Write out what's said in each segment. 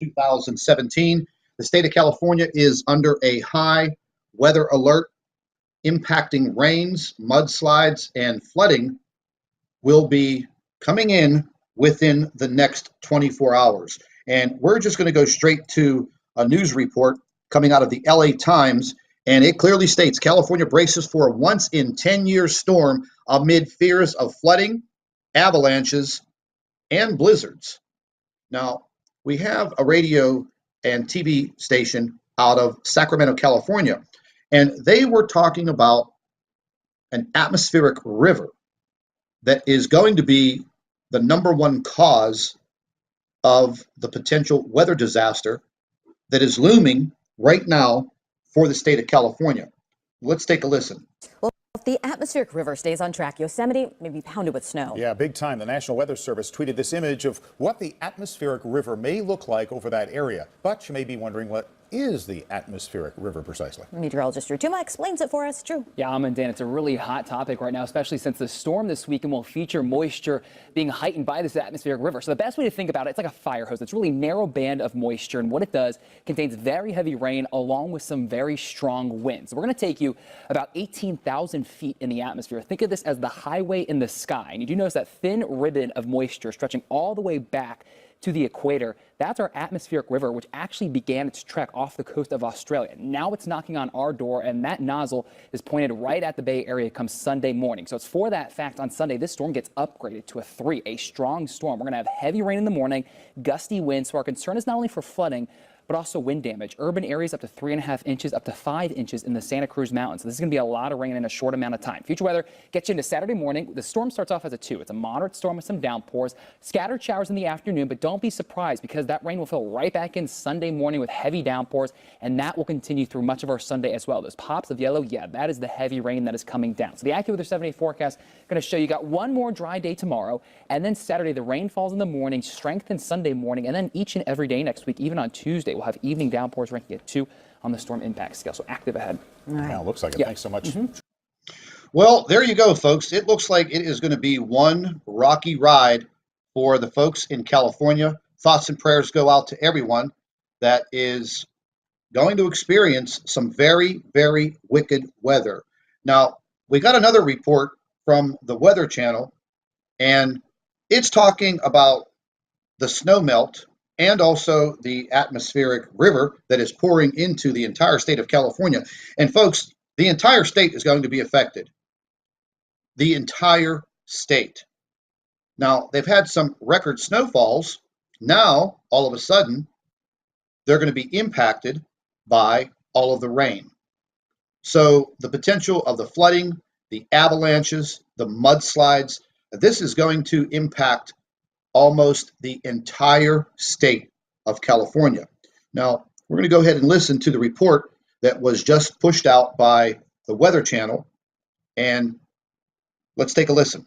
2017. The state of California is under a high weather alert. Impacting rains, mudslides, and flooding will be coming in within the next 24 hours. And we're just going to go straight to a news report coming out of the LA Times, and it clearly states California braces for a once-in-10-year storm amid fears of flooding, avalanches, and blizzards. Now, we have a radio and TV station out of Sacramento, California, and they were talking about an atmospheric river that is going to be the number one cause of the potential weather disaster that is looming right now for the state of California. Let's take a listen. Well, if the atmospheric river stays on track, Yosemite may be pounded with snow. Yeah, big time. The National Weather Service tweeted this image of what the atmospheric river may look like over that area. But you may be wondering, what is the atmospheric river precisely? Meteorologist Drew Tuma explains it for us. Drew. Yeah, and Dan, it's a really hot topic right now, especially since the storm this weekend will feature moisture being heightened by this atmospheric river. So the best way to think about it, it's like a fire hose. It's a really narrow band of moisture, and what it does contains very heavy rain along with some very strong winds. We're going to take you about 18,000 feet in the atmosphere. Think of this as the highway in the sky, and you do notice that thin ribbon of moisture stretching all the way back to the equator. That's our atmospheric river, which actually began its trek off the coast of Australia. Now it's knocking on our door, and that nozzle is pointed right at the Bay Area come Sunday morning. So it's for that fact on Sunday, this storm gets upgraded to a 3, a strong storm. We're going to have heavy rain in the morning, gusty winds. So our concern is not only for flooding, but also wind damage. Urban areas up to 3.5 inches, up to 5 inches in the Santa Cruz Mountains. So this is going to be a lot of rain in a short amount of time. Future weather gets you into Saturday morning. The storm starts off as a 2. It's a moderate storm with some downpours, scattered showers in the afternoon, but don't be surprised because that rain will fill right back in Sunday morning with heavy downpours, and that will continue through much of our Sunday as well. Those pops of yellow, yeah, that is the heavy rain that is coming down. So the AccuWeather 7-day forecast going to show you got one more dry day tomorrow, and then Saturday the rain falls in the morning, strengthens Sunday morning, and then each and every day next week, even on Tuesday, we'll have evening downpours ranking at 2 on the storm impact scale. So active ahead. Right. Yeah, looks like it. Yeah. Thanks so much. Well, there you go, folks. It looks like it is going to be one rocky ride for the folks in California. Thoughts and prayers go out to everyone that is going to experience some very, very wicked weather. Now, we got another report from the Weather Channel, and it's talking about the snow melt and also the atmospheric river that is pouring into the entire state of California. And folks, the entire state is going to be affected. The entire state. Now, they've had some record snowfalls. Now, all of a sudden, they're going to be impacted by all of the rain. So the potential of the flooding, the avalanches, the mudslides, this is going to impact almost the entire state of California. Now, we're going to go ahead and listen to the report that was just pushed out by the Weather Channel, and let's take a listen.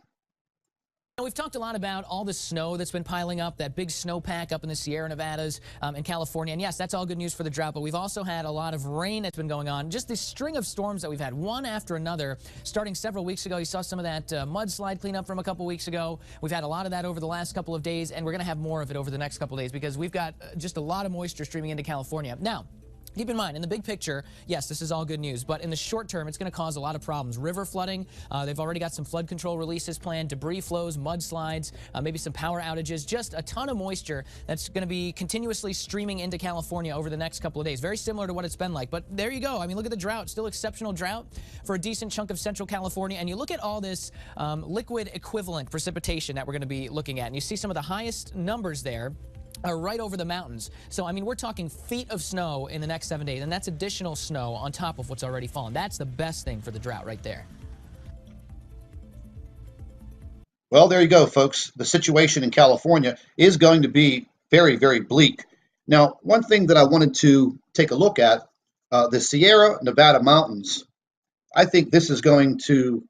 We've talked a lot about all the snow that's been piling up, that big snowpack up in the Sierra Nevadas in California. And yes, that's all good news for the drought, but we've also had a lot of rain that's been going on. Just this string of storms that we've had, one after another, starting several weeks ago. You saw some of that mudslide cleanup from a couple weeks ago. We've had a lot of that over the last couple of days, and we're going to have more of it over the next couple of days because we've got just a lot of moisture streaming into California. Now, keep in mind, in the big picture, yes, this is all good news, but in the short term, it's going to cause a lot of problems. River flooding, they've already got some flood control releases planned, debris flows, mudslides, maybe some power outages, just a ton of moisture that's going to be continuously streaming into California over the next couple of days. Very similar to what it's been like, but there you go. I mean, look at the drought, still exceptional drought for a decent chunk of central California, and you look at all this liquid equivalent precipitation that we're going to be looking at, and you see some of the highest numbers there are right over the mountains. So, I mean, we're talking feet of snow in the next 7 days, and that's additional snow on top of what's already fallen. That's the best thing for the drought right there. Well, there you go, folks. The situation in California is going to be very, very bleak. Now, one thing that I wanted to take a look at, the Sierra Nevada mountains, I think this is going to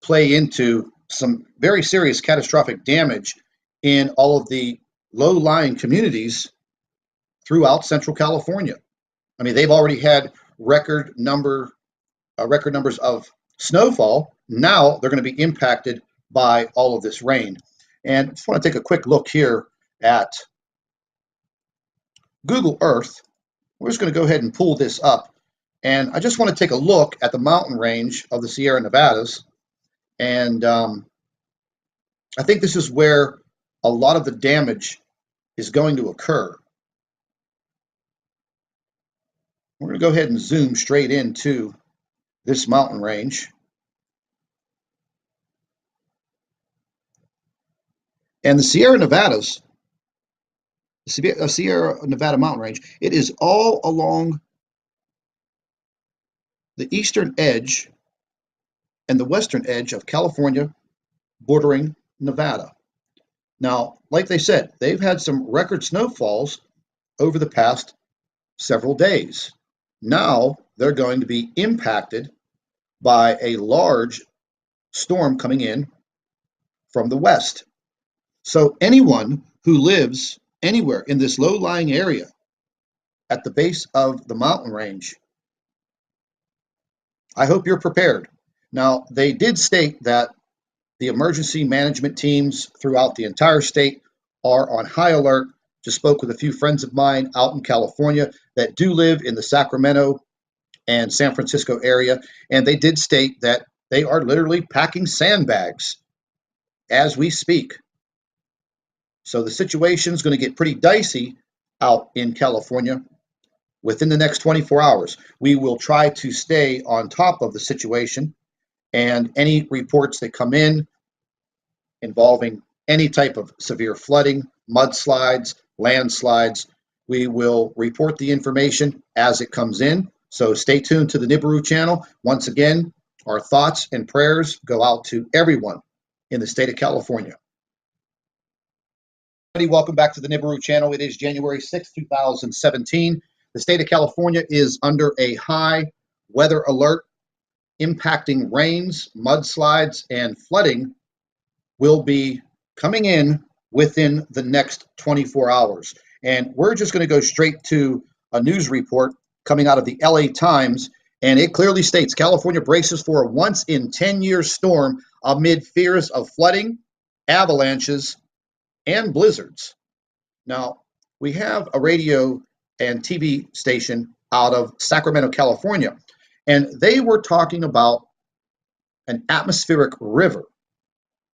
play into some very serious catastrophic damage in all of the low-lying communities throughout Central California. I mean, they've already had record numbers of snowfall. Now they're going to be impacted by all of this rain. And I just want to take a quick look here at Google Earth, we're just going to go ahead and pull this up. And I just want to take a look at the mountain range of the Sierra Nevadas. And I think this is where a lot of the damage is going to occur. We're going to go ahead and zoom straight into this mountain range. And the Sierra Nevadas, the Sierra Nevada mountain range, it is all along the eastern edge and the western edge of California, bordering Nevada. Now, like they said, they've had some record snowfalls over the past several days. Now they're going to be impacted by a large storm coming in from the west. So anyone who lives anywhere in this low-lying area at the base of the mountain range, I hope you're prepared. Now, they did state that the emergency management teams throughout the entire state are on high alert. Just spoke with a few friends of mine out in California that do live in the Sacramento and San Francisco area, and they did state that they are literally packing sandbags as we speak. So the situation is going to get pretty dicey out in California within the next 24 hours. We will try to stay on top of the situation, and any reports that come in involving any type of severe flooding, mudslides, landslides, we will report the information as it comes in. So stay tuned to the Nibiru channel. Once again, our thoughts and prayers go out to everyone in the state of California. Welcome back to the Nibiru channel. It is January 6, 2017. The state of California is under a high weather alert. Impacting rains, mudslides, and flooding will be coming in within the next 24 hours. And we're just going to go straight to a news report coming out of the LA Times, and it clearly states California braces for a once-in-10-year storm amid fears of flooding, avalanches, and blizzards. Now, we have a radio and TV station out of Sacramento, California, and they were talking about an atmospheric river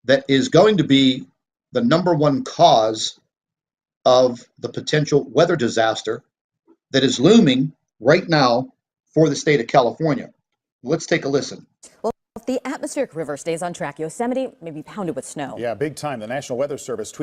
that is going to be the #1 cause of the potential weather disaster that is looming right now for the state of California. Let's take a listen. Well, if the atmospheric river stays on track, Yosemite may be pounded with snow. Yeah, big time. The National Weather Service tweeted